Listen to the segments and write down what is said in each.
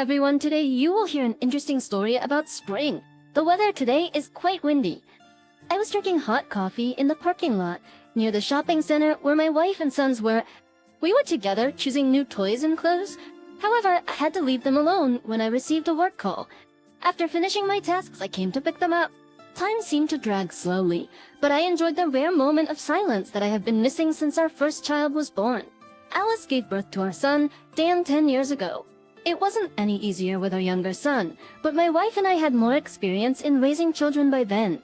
everyone, today you will hear an interesting story about spring. The weather today is quite windy. I was drinking hot coffee in the parking lot near the shopping center where my wife and sons were. We were together choosing new toys and clothes. However, I had to leave them alone when I received a work call. After finishing my tasks, I came to pick them up. Time seemed to drag slowly, but I enjoyed the rare moment of silence that I have been missing since our first child was born. Alice gave birth to our son, Dan, 10 years ago. It wasn't any easier with our younger son, but my wife and I had more experience in raising children by then.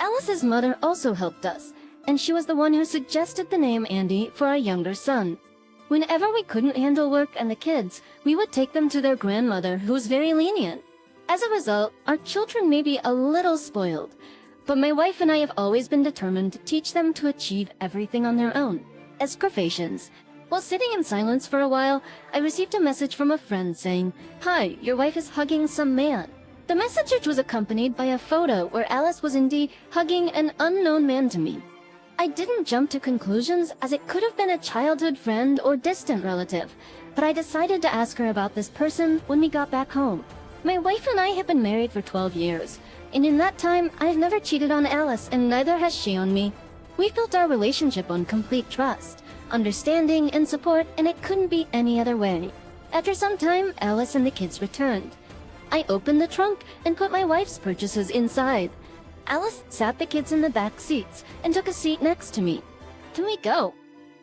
Alice's mother also helped us, and she was the one who suggested the name Andy for our younger son. Whenever we couldn't handle work and the kids, we would take them to their grandmother, who was very lenient. As a result, our children may be a little spoiled, but my wife and I have always been determined to teach them to achieve everything on their own. As Scrufacians. While sitting in silence for a while, I received a message from a friend saying, "Hi, your wife is hugging some man." The message was accompanied by a photo where Alice was indeed hugging an unknown man to me. I didn't jump to conclusions as it could have been a childhood friend or distant relative, but I decided to ask her about this person when we got back home. My wife and I have been married for 12 years, and in that time, I've never cheated on Alice and neither has she on me. We've built our relationship on complete trust, understanding, and support, and it couldn't be any other way. After some time, Alice and the kids returned. I opened the trunk and put my wife's purchases inside. Alice sat the kids in the back seats and took a seat next to me. "Can we go?"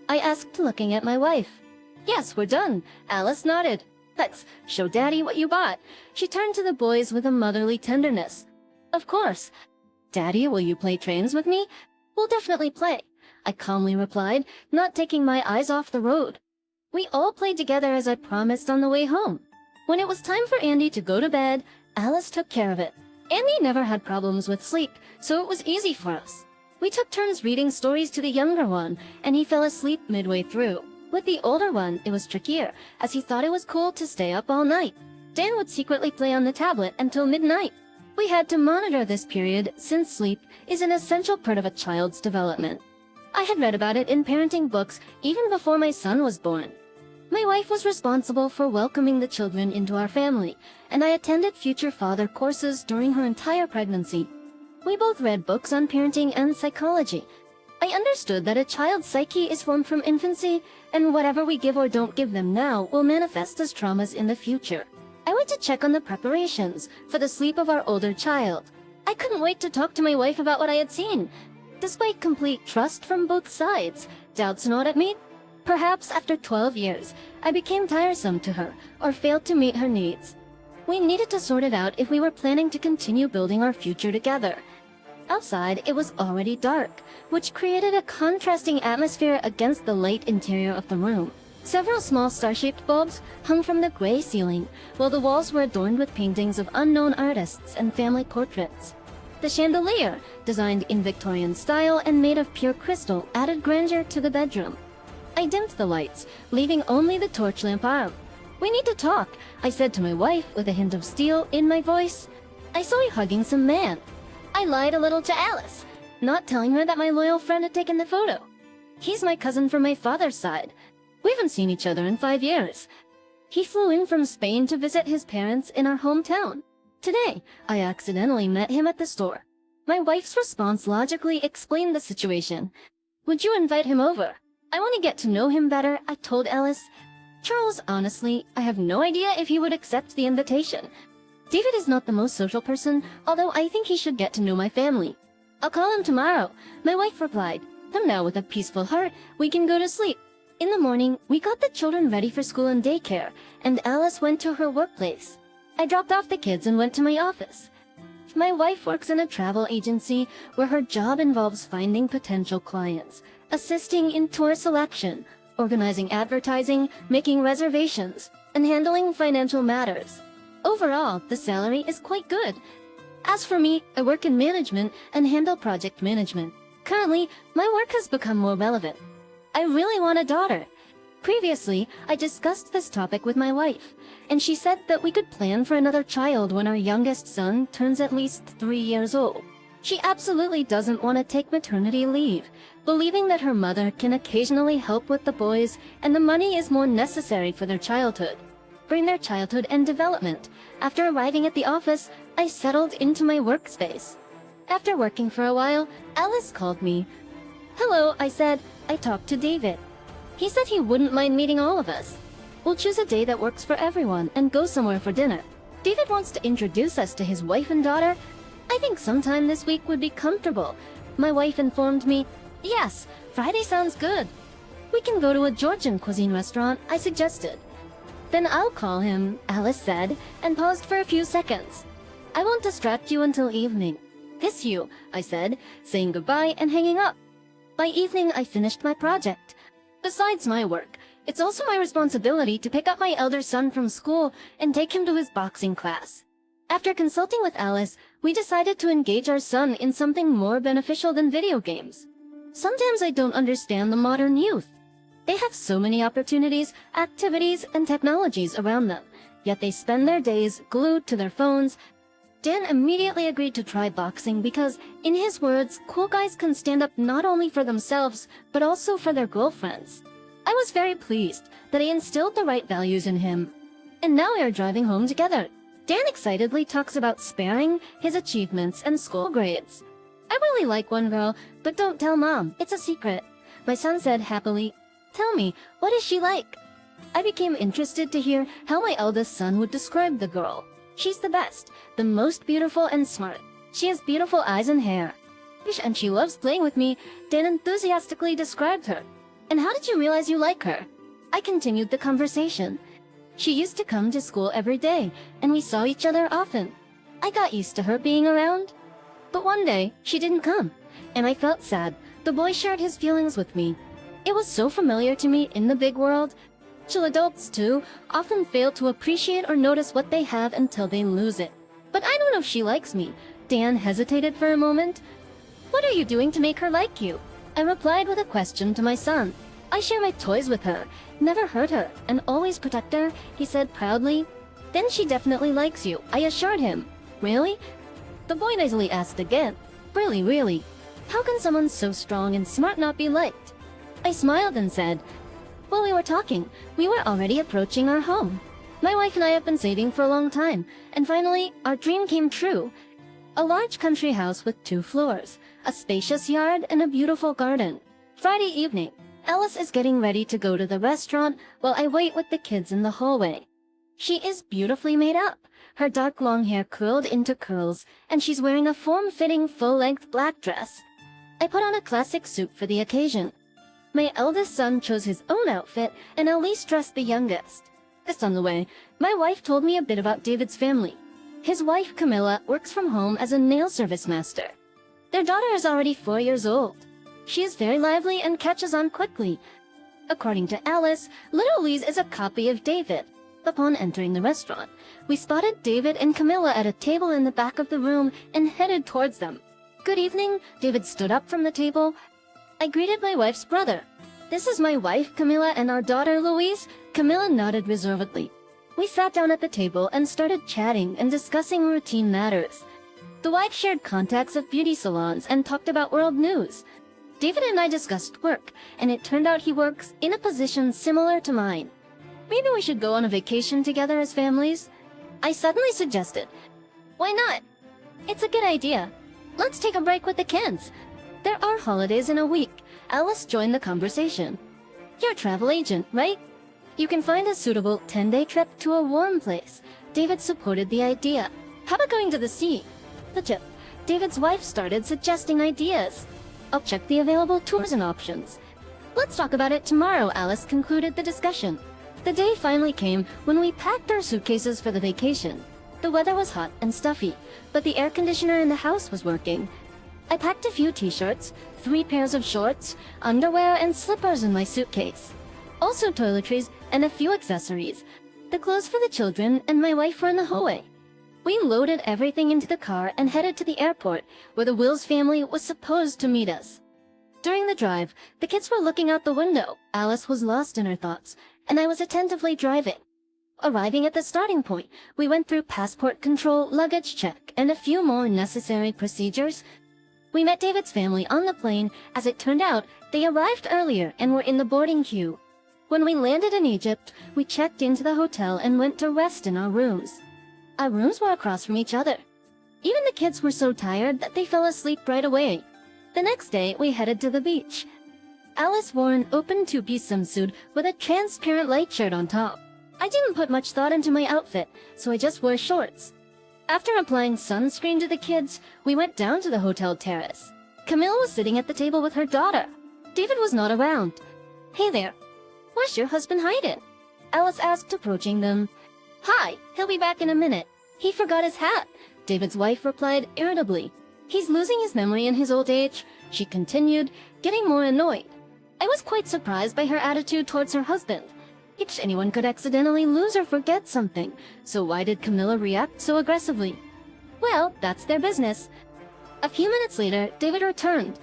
I asked, looking at my wife. "Yes, we're done," Alice nodded. "Let's show Daddy what you bought." She turned to the boys with a motherly tenderness. "Of course. Daddy, will you play trains with me?" "We'll definitely play," I calmly replied, not taking my eyes off the road. We all played together as I promised on the way home. When it was time for Andy to go to bed, Alice took care of it. Andy never had problems with sleep, so it was easy for us. We took turns reading stories to the younger one, and he fell asleep midway through. With the older one, it was trickier, as he thought it was cool to stay up all night. Dan would secretly play on the tablet until midnight. We had to monitor this period, since sleep is an essential part of a child's development. I had read about it in parenting books even before my son was born. My wife was responsible for welcoming the children into our family, and I attended future father courses during her entire pregnancy. We both read books on parenting and psychology. I understood that a child's psyche is formed from infancy, and whatever we give or don't give them now will manifest as traumas in the future. I went to check on the preparations for the sleep of our older child. I couldn't wait to talk to my wife about what I had seen. Despite complete trust from both sides, doubts gnawed at me. Perhaps after 12 years, I became tiresome to her or failed to meet her needs. We needed to sort it out if we were planning to continue building our future together. Outside, it was already dark, which created a contrasting atmosphere against the light interior of the room. Several small star-shaped bulbs hung from the gray ceiling, while the walls were adorned with paintings of unknown artists and family portraits. The chandelier, designed in Victorian style and made of pure crystal, added grandeur to the bedroom. I dimmed the lights, leaving only the torch lamp arm. "We need to talk," I said to my wife with a hint of steel in my voice. "I saw you hugging some man." I lied a little to Alice, not telling her that my loyal friend had taken the photo. "He's my cousin from my father's side. We haven't seen each other in 5 years. He flew in from Spain to visit his parents in our hometown. Today, I accidentally met him at the store." My wife's response logically explained the situation. "Would you invite him over? I want to get to know him better," I told Alice. "Charles, honestly, I have no idea if he would accept the invitation. David is not the most social person, although I think he should get to know my family. I'll call him tomorrow," my wife replied. "And now with a peaceful heart, we can go to sleep." In the morning, we got the children ready for school and daycare, and Alice went to her workplace. I dropped off the kids and went to my office. My wife works in a travel agency where her job involves finding potential clients, assisting in tour selection, organizing advertising, making reservations, and handling financial matters. Overall, the salary is quite good. As for me, I work in management and handle project management. Currently, my work has become more relevant. I really want a daughter. Previously, I discussed this topic with my wife, and she said that we could plan for another child when our youngest son turns at least 3 years old. She absolutely doesn't want to take maternity leave, believing that her mother can occasionally help with the boys and the money is more necessary for their childhood. bring their childhood and development. After arriving at the office, I settled into my workspace. After working for a while, Alice called me. "Hello," I said. "I talked to David. He said he wouldn't mind meeting all of us. We'll choose a day that works for everyone and go somewhere for dinner. David wants to introduce us to his wife and daughter. I think sometime this week would be comfortable." My wife informed me, "Yes, Friday sounds good. We can go to a Georgian cuisine restaurant," I suggested. "Then I'll call him," Alice said, and paused for a few seconds. "I won't distract you until evening." "Kiss you," I said, saying goodbye and hanging up. By evening, I finished my project. Besides my work, it's also my responsibility to pick up my elder son from school and take him to his boxing class. After consulting with Alice, we decided to engage our son in something more beneficial than video games. Sometimes I don't understand the modern youth. They have so many opportunities, activities, and technologies around them, yet they spend their days glued to their phones. Dan immediately agreed to try boxing because, in his words, cool guys can stand up not only for themselves, but also for their girlfriends. I was very pleased that I instilled the right values in him. And now we are driving home together. Dan excitedly talks about sparring, his achievements, and school grades. "I really like one girl, but don't tell Mom, it's a secret," my son said happily. "Tell me, what is she like?" I became interested to hear how my eldest son would describe the girl. "She's the best, the most beautiful and smart. She has beautiful eyes and hair. And she loves playing with me," Dan enthusiastically described her. "And how did you realize you like her?" I continued the conversation. "She used to come to school every day, and we saw each other often. I got used to her being around. But one day, she didn't come, and I felt sad." The boy shared his feelings with me. "It was so familiar to me in the big world. Adults, too, often fail to appreciate or notice what they have until they lose it. But I don't know if she likes me." Dan hesitated for a moment. "What are you doing to make her like you?" I replied with a question to my son. "I share my toys with her, never hurt her, and always protect her," he said proudly. "Then she definitely likes you," I assured him. "Really?" The boy noisily asked again. Really? How can someone so strong and smart not be liked?" I smiled and said, "While we were talking, we were already approaching our home. My wife and I have been saving for a long time, and finally, our dream came true. A large country house with 2 floors, a spacious yard, and a beautiful garden. Friday evening, Alice is getting ready to go to the restaurant while I wait with the kids in the hallway. She is beautifully made up, her dark long hair curled into curls, and she's wearing a form-fitting full-length black dress. I put on a classic suit for the occasion. My eldest son chose his own outfit, and Elise dressed the youngest. Just on the way, my wife told me a bit about David's family. His wife, Camilla, works from home as a nail service master. Their daughter is already 4 years old. She is very lively and catches on quickly. According to Alice, little Lise is a copy of David. Upon entering the restaurant, we spotted David and Camilla at a table in the back of the room and headed towards them. "Good evening," David stood up from the table. I greeted my wife's brother. "This is my wife, Camilla, and our daughter, Louise." Camilla nodded reservedly. We sat down at the table and started chatting and discussing routine matters. The wife shared contacts of beauty salons and talked about world news. David and I discussed work, and it turned out he works in a position similar to mine. "Maybe we should go on a vacation together as families," I suddenly suggested. "Why not? It's a good idea. Let's take a break with the kids. There are holidays in a week." Alice joined the conversation. "You're a travel agent, right? You can find a suitable 10-day trip to a warm place." David supported the idea. "How about going to the sea?" The tip. David's wife started suggesting ideas. "I'll check the available tours and options." "Let's talk about it tomorrow," Alice concluded the discussion. The day finally came when we packed our suitcases for the vacation. The weather was hot and stuffy, but the air conditioner in the house was working. I packed a few t-shirts, 3 pairs of shorts, underwear, and slippers in my suitcase. Also toiletries and a few accessories. The clothes for the children and my wife were in the hallway. We loaded everything into the car and headed to the airport, where the Wills family was supposed to meet us. During the drive, the kids were looking out the window. Alice was lost in her thoughts, and I was attentively driving. Arriving at the starting point, we went through passport control, luggage check, and a few more necessary procedures. We met David's family on the plane. As it turned out, they arrived earlier and were in the boarding queue. When we landed in Egypt, we checked into the hotel and went to rest in our rooms. Our rooms were across from each other. Even the kids were so tired that they fell asleep right away. The next day, we headed to the beach. Alice wore an open two-piece swimsuit with a transparent light shirt on top. I didn't put much thought into my outfit, so I just wore shorts. After applying sunscreen to the kids, we went down to the hotel terrace. Camilla was sitting at the table with her daughter. David was not around. "Hey there, where's your husband hiding?" Alice asked, approaching them. "Hi, he'll be back in a minute. He forgot his hat," David's wife replied irritably. "He's losing his memory in his old age," she continued, getting more annoyed. I was quite surprised by her attitude towards her husband. Each anyone could accidentally lose or forget something, so why did Camilla react so aggressively? Well, that's their business. A few minutes later, David returned.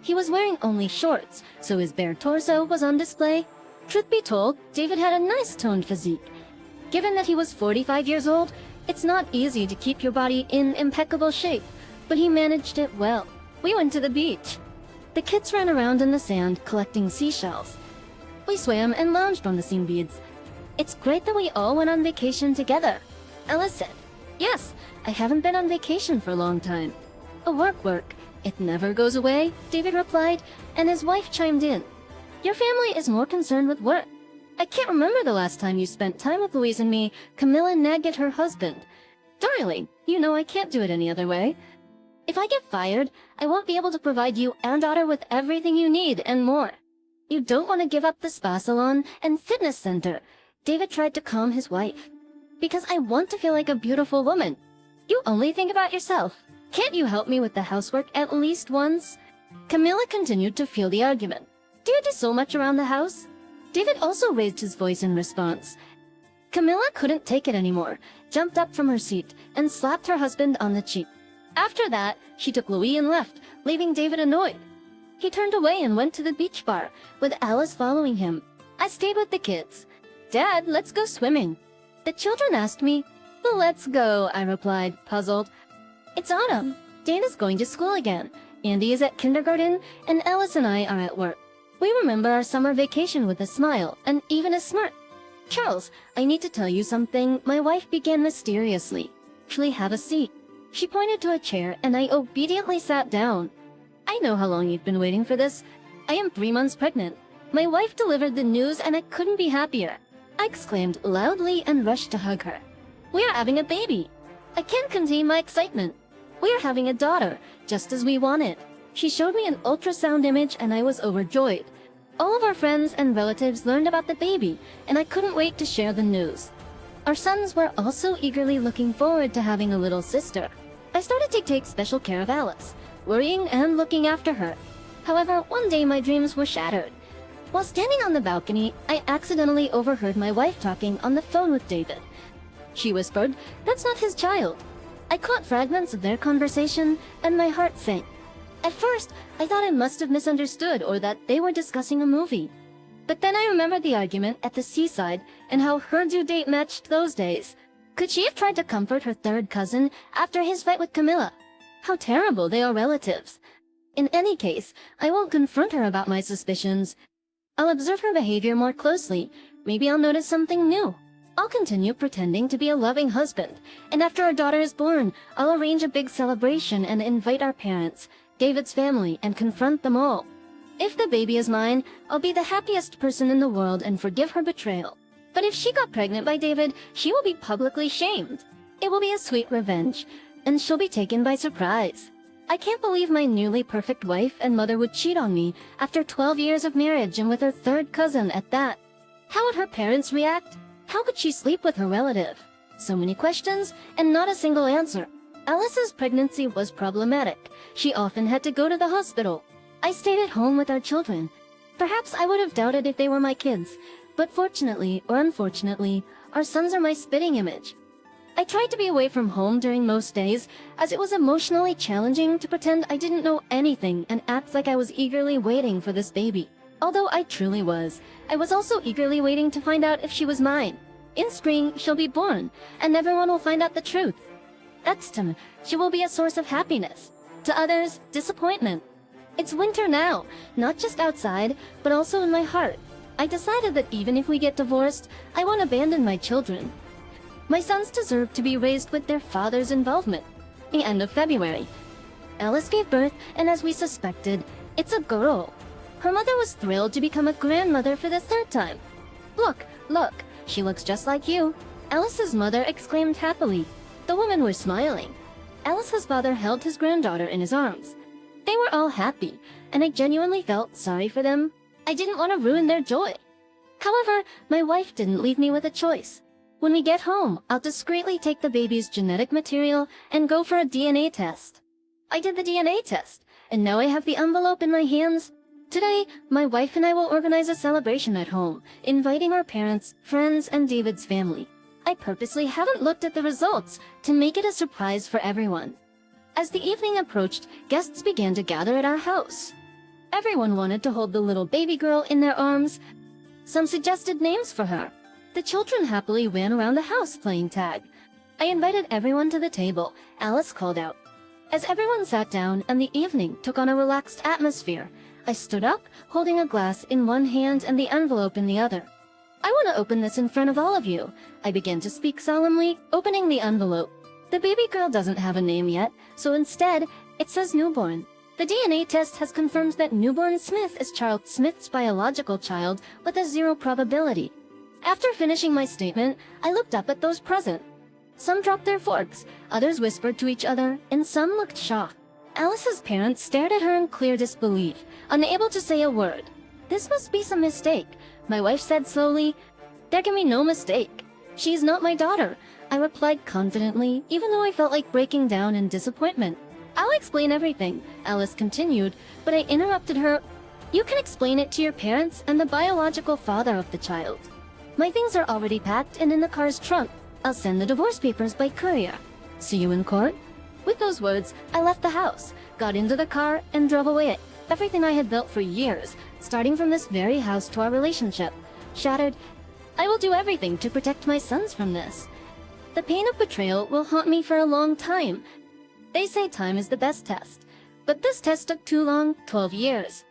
He was wearing only shorts, so his bare torso was on display. Truth be told, David had a nice toned physique. Given that he was 45 years old, it's not easy to keep your body in impeccable shape, but he managed it well. We went to the beach. The kids ran around in the sand collecting seashells. We swam and lounged on the seam beads. "It's great that we all went on vacation together," Ella said. "Yes, I haven't been on vacation for a long time." Work. It never goes away," David replied, and his wife chimed in. "Your family is more concerned with work. I can't remember the last time you spent time with Louise and me," Camilla nagged at her husband. "Darling, you know I can't do it any other way. If I get fired, I won't be able to provide you and daughter with everything you need and more. You don't want to give up the spa salon and fitness center," David tried to calm his wife. "Because I want to feel like a beautiful woman. You only think about yourself. Can't you help me with the housework at least once?" Camilla continued to fuel the argument. "Do you do so much around the house?" David also raised his voice in response. Camilla couldn't take it anymore, jumped up from her seat, and slapped her husband on the cheek. After that, she took Louis and left, leaving David annoyed. He turned away and went to the beach bar, with Alice following him. I stayed with the kids. "Dad, let's go swimming." The children asked me. "Let's go," I replied, puzzled. It's autumn. Dana's going to school again. Andy is at kindergarten, and Alice and I are at work. We remember our summer vacation with a smile, and even a smirk. "Charles, I need to tell you something," my wife began mysteriously. "Please have a seat." She pointed to a chair, and I obediently sat down. "I know how long you've been waiting for this. I am 3 months pregnant." My wife delivered the news, and I couldn't be happier. I exclaimed loudly and rushed to hug her. "We are having a baby." I can't contain my excitement. "We are having a daughter, just as we wanted." She showed me an ultrasound image, and I was overjoyed. All of our friends and relatives learned about the baby, and I couldn't wait to share the news. Our sons were also eagerly looking forward to having a little sister. I started to take special care of Alice, worrying and looking after her. However, one day my dreams were shattered. While standing on the balcony, I accidentally overheard my wife talking on the phone with David. She whispered, "That's not his child." I caught fragments of their conversation, and my heart sank. At first, I thought I must have misunderstood or that they were discussing a movie. But then I remembered the argument at the seaside and how her due date matched those days. Could she have tried to comfort her third cousin after his fight with Camilla? How terrible, they are relatives. In any case, I won't confront her about my suspicions. I'll observe her behavior more closely. Maybe I'll notice something new. I'll continue pretending to be a loving husband, and after our daughter is born, I'll arrange a big celebration and invite our parents, David's family, and confront them all. If the baby is mine, I'll be the happiest person in the world and forgive her betrayal. But if she got pregnant by David, she will be publicly shamed. It will be a sweet revenge, and she'll be taken by surprise. I can't believe my newly perfect wife and mother would cheat on me after 12 years of marriage and with her third cousin at that. How would her parents react? How could she sleep with her relative? So many questions, and not a single answer. Alice's pregnancy was problematic. She often had to go to the hospital. I stayed at home with our children. Perhaps I would have doubted if they were my kids, but fortunately or unfortunately, our sons are my spitting image. I tried to be away from home during most days, as it was emotionally challenging to pretend I didn't know anything and act like I was eagerly waiting for this baby. Although I truly was, I was also eagerly waiting to find out if she was mine. In spring, she'll be born, and everyone will find out the truth. To me, she will be a source of happiness. To others, disappointment. It's winter now, not just outside, but also in my heart. I decided that even if we get divorced, I won't abandon my children. My sons deserve to be raised with their father's involvement. The end of February. Alice gave birth, and as we suspected, it's a girl. Her mother was thrilled to become a grandmother for the third time. Look, look, she looks just like you. Alice's mother exclaimed happily. The women were smiling. Alice's father held his granddaughter in his arms. They were all happy, and I genuinely felt sorry for them. I didn't want to ruin their joy. However, my wife didn't leave me with a choice. When we get home, I'll discreetly take the baby's genetic material and go for a DNA test. I did the DNA test, and now I have the envelope in my hands. Today, my wife and I will organize a celebration at home, inviting our parents, friends, and David's family. I purposely haven't looked at the results to make it a surprise for everyone. As the evening approached, guests began to gather at our house. Everyone wanted to hold the little baby girl in their arms. Some suggested names for her. The children happily ran around the house playing tag. I invited everyone to the table. Alice called out. As everyone sat down and the evening took on a relaxed atmosphere, I stood up, holding a glass in one hand and the envelope in the other. I want to open this in front of all of you. I began to speak solemnly, opening the envelope. The baby girl doesn't have a name yet, so instead, it says newborn. The DNA test has confirmed that newborn Smith is Charles Smith's biological child with a 0 probability. After finishing my statement, I looked up at those present. Some dropped their forks, others whispered to each other, and some looked shocked. Alice's parents stared at her in clear disbelief, unable to say a word. This must be some mistake, my wife said slowly. There can be no mistake. She is not my daughter, I replied confidently, even though I felt like breaking down in disappointment. I'll explain everything, Alice continued, but I interrupted her. You can explain it to your parents and the biological father of the child. My things are already packed and in the car's trunk. I'll send the divorce papers by courier. See you in court? With those words, I left the house, got into the car, and drove away. Everything I had built for years, starting from this very house to our relationship, shattered. I will do everything to protect my sons from this. The pain of betrayal will haunt me for a long time. They say time is the best test, but this test took too long, 12 years.